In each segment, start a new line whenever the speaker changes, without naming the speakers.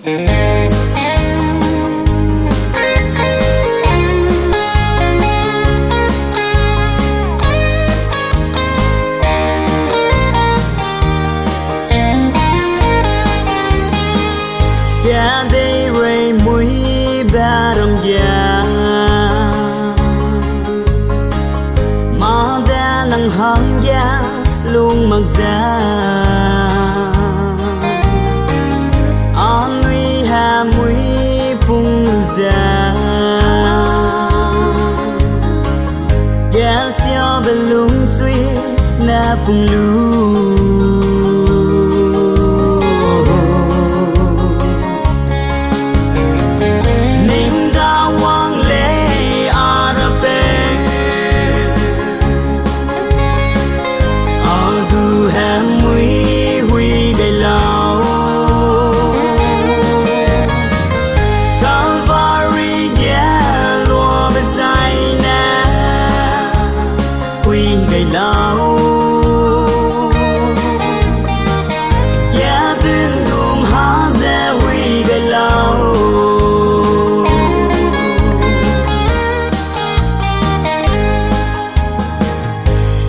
Ya đây rơi mũi ba đồng già mà đã nắng hăng da luôn mặc giá an nguy hà mũi bung già ya xio bên lung suy na bung lu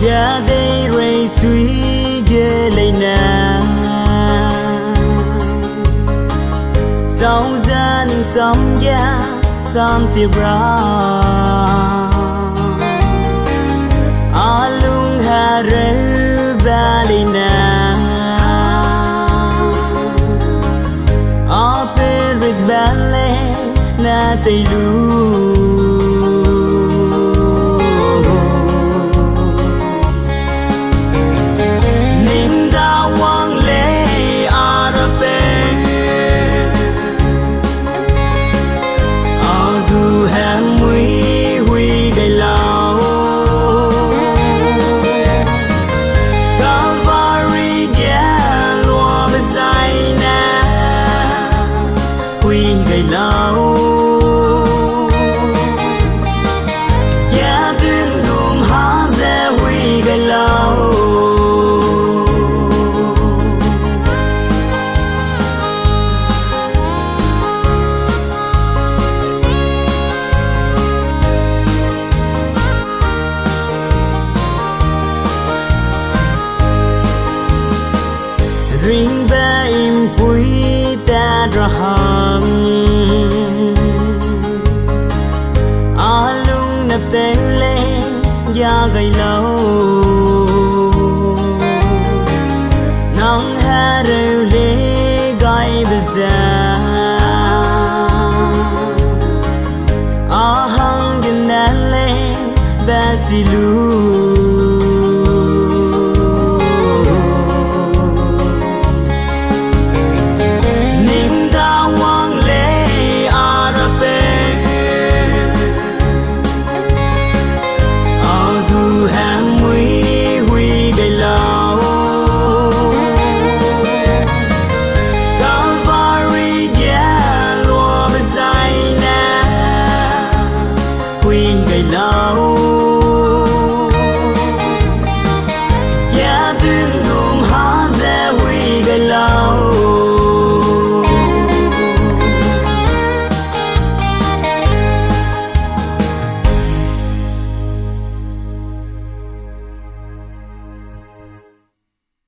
ya đây rơi suy ghê lấy na sau gia đình sống ya sam tia ra alung haru balina open with ballet na tây lu ring ba im pui ta ra hang alung na pe le ya gai lâu